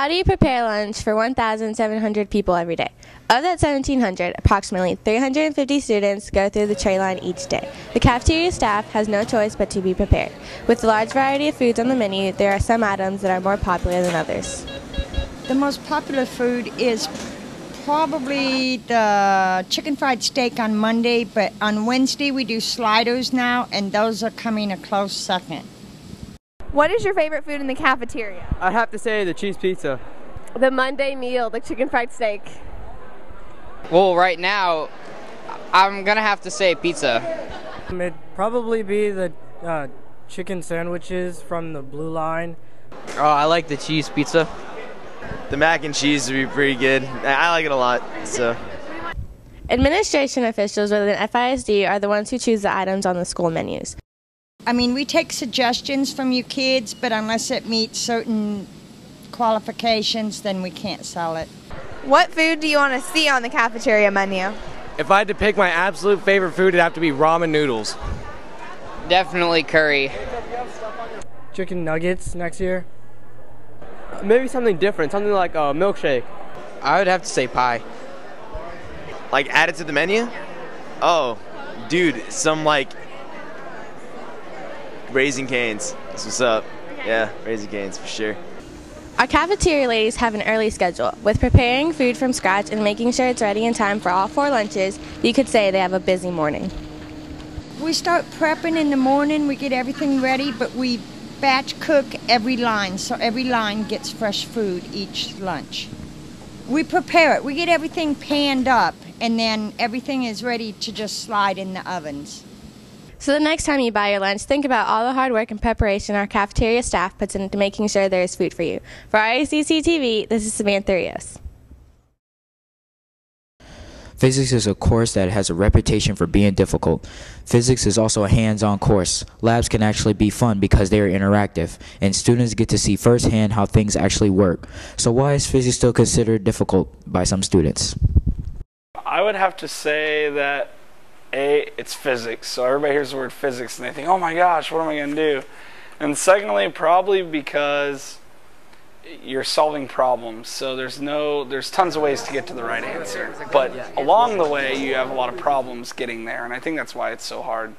How do you prepare lunch for 1,700 people every day? Of that 1,700, approximately 350 students go through the tray line each day. The cafeteria staff has no choice but to be prepared. With the large variety of foods on the menu, there are some items that are more popular than others. The most popular food is probably the chicken fried steak on Monday, but on Wednesday we do sliders now, and those are coming a close second. What is your favorite food in the cafeteria? I'd have to say the cheese pizza. The Monday meal, the chicken fried steak. Well, right now, I'm gonna have to say pizza. It'd probably be the chicken sandwiches from the Blue Line. Oh, I like the cheese pizza. The mac and cheese would be pretty good. I like it a lot. So. Administration officials within FISD are the ones who choose the items on the school menus. I mean, we take suggestions from you kids, but unless it meets certain qualifications, then we can't sell it. What food do you want to see on the cafeteria menu? If I had to pick my absolute favorite food, it'd have to be ramen noodles. Definitely curry. Chicken nuggets next year. Maybe something different, something like a milkshake. I would have to say pie. Like add it to the menu? Oh, dude, some like Raising Cane's. That's what's up. Yeah, Raising Cane's for sure. Our cafeteria ladies have an early schedule. With preparing food from scratch and making sure it's ready in time for all 4 lunches, you could say they have a busy morning. We start prepping in the morning, we get everything ready, but we batch cook every line, so every line gets fresh food each lunch. We prepare it, we get everything panned up, and then everything is ready to just slide in the ovens. So the next time you buy your lunch, think about all the hard work and preparation our cafeteria staff puts into making sure there is food for you. For Racc TV, this is Samantha Rios. Physics is a course that has a reputation for being difficult. Physics is also a hands-on course. Labs can actually be fun because they are interactive, and students get to see firsthand how things actually work. So why is physics still considered difficult by some students? I would have to say that it's physics, so everybody hears the word physics and they think, oh my gosh, what am I going to do? And secondly, probably because you're solving problems, so there's tons of ways to get to the right answer, but along the way you have a lot of problems getting there, and I think that's why it's so hard.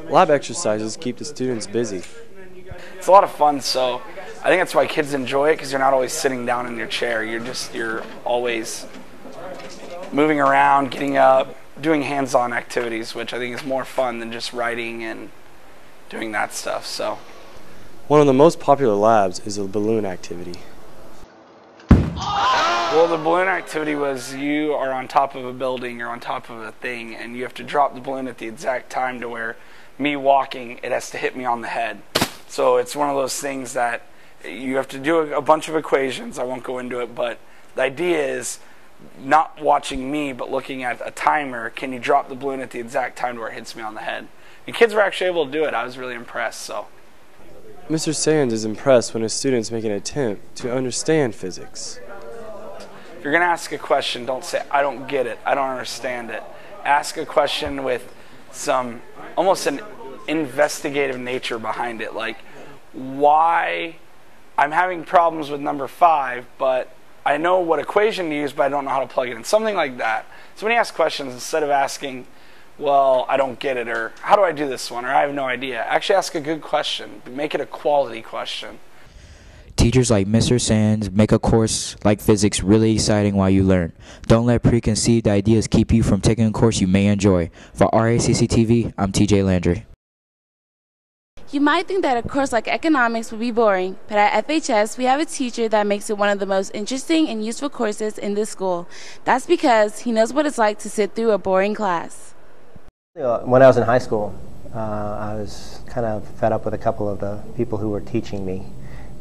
Lab exercises keep the students busy. It's a lot of fun, so I think that's why kids enjoy it, because you're not always sitting down in your chair, you're always moving around, getting up, doing hands-on activities, which I think is more fun than just writing and doing that stuff. So one of the most popular labs is a balloon activity. Well, the balloon activity was you are on top of a building, you're on top of a thing, and you have to drop the balloon at the exact time to where me walking, it has to hit me on the head. So it's one of those things that you have to do a bunch of equations. I won't go into it, but the idea is not watching me, but looking at a timer. Can you drop the balloon at the exact time to where it hits me on the head? And kids were actually able to do it. I was really impressed. So Mr. Sands is impressed when his students make an attempt to understand physics. If you're going to ask a question, don't say, I don't get it, I don't understand it. Ask a question with some, almost an investigative nature behind it. Like, why I'm having problems with number 5, but I know what equation to use, but I don't know how to plug it in. Something like that. So when you ask questions, instead of asking, well, I don't get it, or how do I do this one, or I have no idea, actually ask a good question. Make it a quality question. Teachers like Mr. Sands make a course like physics really exciting while you learn. Don't let preconceived ideas keep you from taking a course you may enjoy. For Racc TV, I'm TJ Landry. You might think that a course like economics would be boring, but at FHS we have a teacher that makes it one of the most interesting and useful courses in this school. That's because he knows what it's like to sit through a boring class. When I was in high school, I was kind of fed up with a couple of the people who were teaching me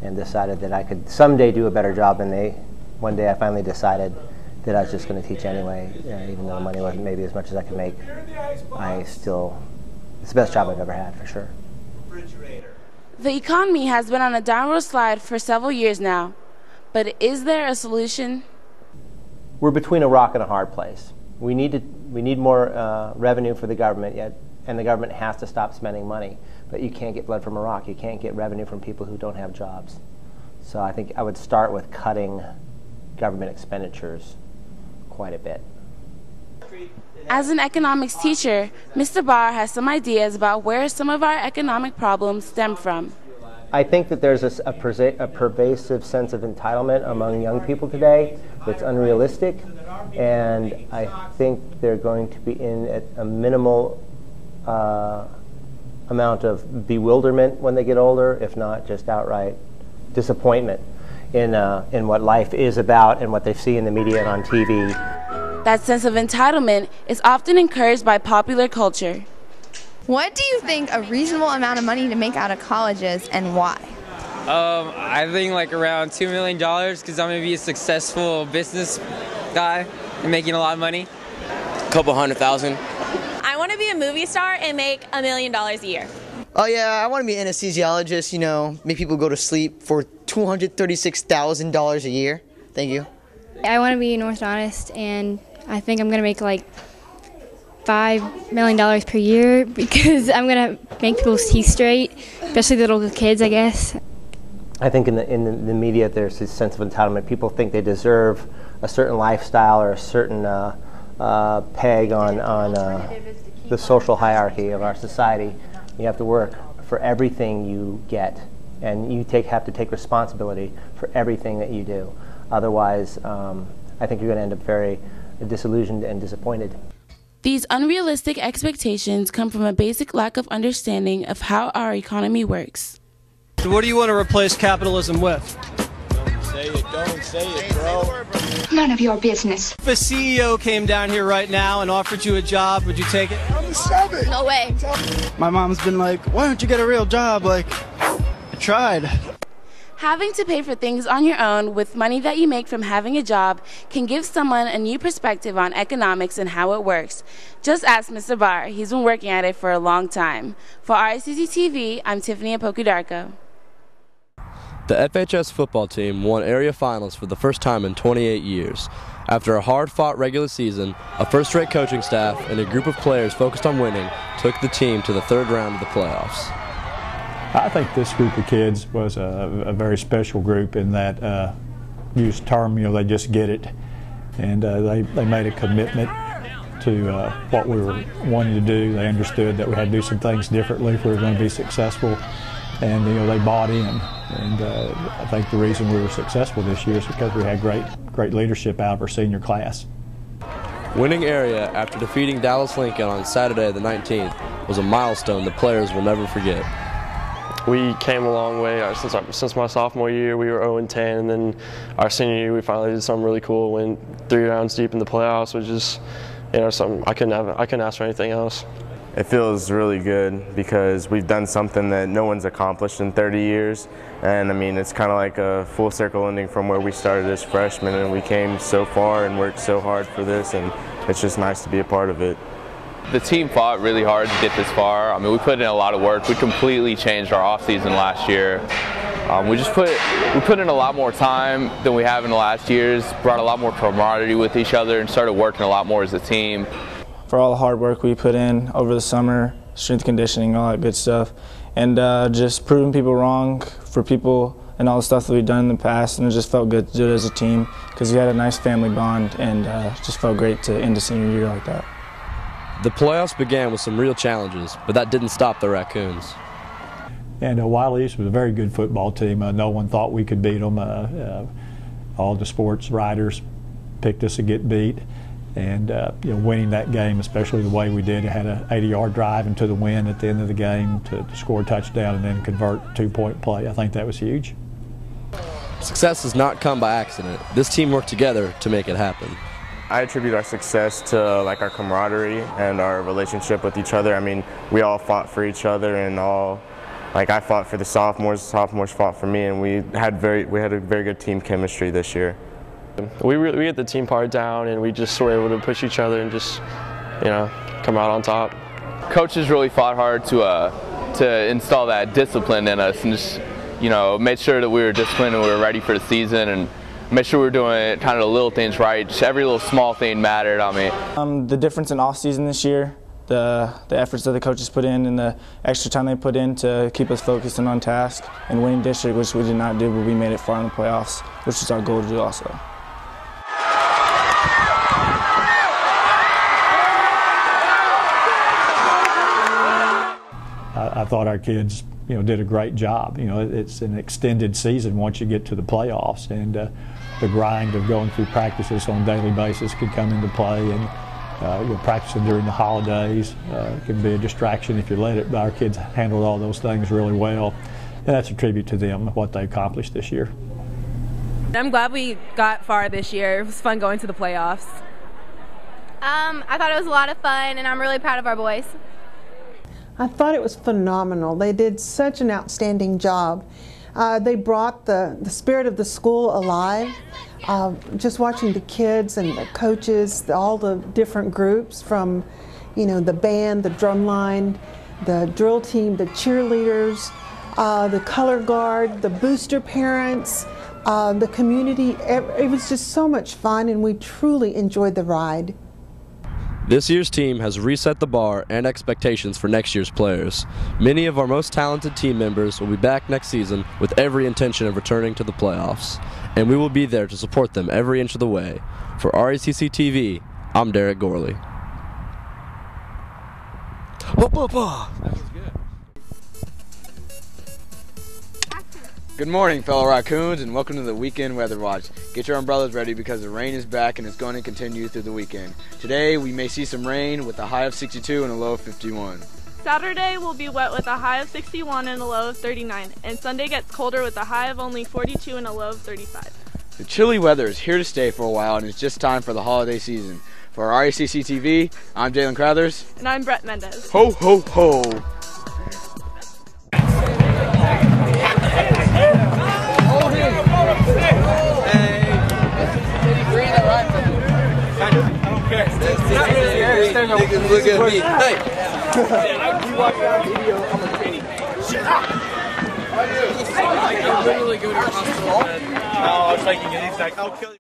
and decided that I could someday do a better job than they. One day I finally decided that I was just going to teach anyway, even though the money wasn't maybe as much as I could make. It's the best job I've ever had, for sure. The economy has been on a downward slide for several years now, but is there a solution? We're between a rock and a hard place. We need more revenue for the government, and the government has to stop spending money. But you can't get blood from a rock. You can't get revenue from people who don't have jobs. So I think I would start with cutting government expenditures quite a bit. As an economics teacher, Mr. Barr has some ideas about where some of our economic problems stem from. I think that there's a pervasive sense of entitlement among young people today that's unrealistic, and I think they're going to be in at a minimal amount of bewilderment when they get older, if not just outright disappointment in what life is about and what they see in the media and on TV. That sense of entitlement is often encouraged by popular culture. What do you think a reasonable amount of money to make out of college is, and why? I think like around $2 million, because I'm going to be a successful business guy and making a lot of money. A couple $100,000. I want to be a movie star and make $1 million a year. Oh yeah, I want to be an anesthesiologist, you know, make people go to sleep for $236,000 a year. Thank you. I want to be an orthodontist, and I think I'm going to make like $5 million per year because I'm going to make people's teeth straight, especially the little kids, I guess. I think in the media there's this sense of entitlement. People think they deserve a certain lifestyle or a certain peg on the social hierarchy of our society. You have to work for everything you get, and you have to take responsibility for everything that you do. Otherwise, I think you're going to end up very disillusioned and disappointed. These unrealistic expectations come from a basic lack of understanding of how our economy works. So what do you want to replace capitalism with? Don't say it, bro. None of your business. If a CEO came down here right now and offered you a job, would you take it? I'm 7. No way. My mom's been like, why don't you get a real job? Like, I tried. Having to pay for things on your own with money that you make from having a job can give someone a new perspective on economics and how it works. Just ask Mr. Barr. He's been working at it for a long time. For Racc TV, I'm Tiffany Apokudarko. The FHS football team won area finals for the first time in 28 years. After a hard-fought regular season, a first-rate coaching staff and a group of players focused on winning took the team to the third round of the playoffs. I think this group of kids was a very special group in that, use term, they just get it. And they made a commitment to what we were wanting to do. They understood that we had to do some things differently if we were going to be successful. And they bought in, and I think the reason we were successful this year is because we had great leadership out of our senior class. Winning area after defeating Dallas Lincoln on Saturday the 19th was a milestone the players will never forget. We came a long way. Since my sophomore year, we were 0-10, and then our senior year, we finally did something really cool. Went 3 rounds deep in the playoffs, which is, something I couldn't ask for anything else. It feels really good because we've done something that no one's accomplished in 30 years. And I mean, it's kind of like a full circle ending from where we started as freshmen, and we came so far and worked so hard for this, and it's just nice to be a part of it. The team fought really hard to get this far. I mean, we put in a lot of work. We completely changed our off-season last year. We put in a lot more time than we have in the last years, brought a lot more camaraderie with each other, and started working a lot more as a team. For all the hard work we put in over the summer, strength conditioning, all that good stuff, and just proving people wrong for people and all the stuff that we've done in the past, and it just felt good to do it as a team because we had a nice family bond, and just felt great to end a senior year like that. The playoffs began with some real challenges, but that didn't stop the Raccoons. And Wiley East was a very good football team. No one thought we could beat them. All the sports writers picked us to get beat. And winning that game, especially the way we did, it had an 80-yard drive into the win at the end of the game to score a touchdown and then convert 2-point play. I think that was huge. Success does not come by accident. This team worked together to make it happen. I attribute our success to our camaraderie and our relationship with each other. I mean, we all fought for each other, and I fought for the sophomores fought for me, and we had a very good team chemistry this year. We get the team part down, and we just were able to push each other and just, come out on top. Coaches really fought hard to install that discipline in us, and just, made sure that we were disciplined and we were ready for the season, and made sure we were doing kind of the little things right. Just every little small thing mattered on me. The difference in off season this year the efforts that the coaches put in and the extra time they put in to keep us focused and on task and winning district, which we did not do, but we made it far in the playoffs, which is our goal to do also. I thought our kids, did a great job. It's an extended season once you get to the playoffs, and the grind of going through practices on a daily basis could come into play, and practicing during the holidays can be a distraction if you let it. But our kids handled all those things really well, and that's a tribute to them, what they accomplished this year. I'm glad we got far this year. It was fun going to the playoffs. I thought it was a lot of fun, and I'm really proud of our boys. I thought it was phenomenal. They did such an outstanding job. They brought the spirit of the school alive. Just watching the kids and the coaches, all the different groups from, the band, the drum line, the drill team, the cheerleaders, the color guard, the booster parents, the community. It was just so much fun, and we truly enjoyed the ride. This year's team has reset the bar and expectations for next year's players. Many of our most talented team members will be back next season with every intention of returning to the playoffs, and we will be there to support them every inch of the way. For Racc TV, I'm Derek Gorley. That was good. Good morning, fellow raccoons, and welcome to the Weekend Weather Watch. Get your umbrellas ready because the rain is back and it's going to continue through the weekend. Today, we may see some rain with a high of 62 and a low of 51. Saturday will be wet with a high of 61 and a low of 39, and Sunday gets colder with a high of only 42 and a low of 35. The chilly weather is here to stay for a while, and it's just time for the holiday season. For Racc TV, I'm Jalen Crothers. And I'm Brett Mendez. Ho, ho, ho! Niggas look at me. Hey! I literally go to your hospital bed. No, I was making an exact. I'll kill you.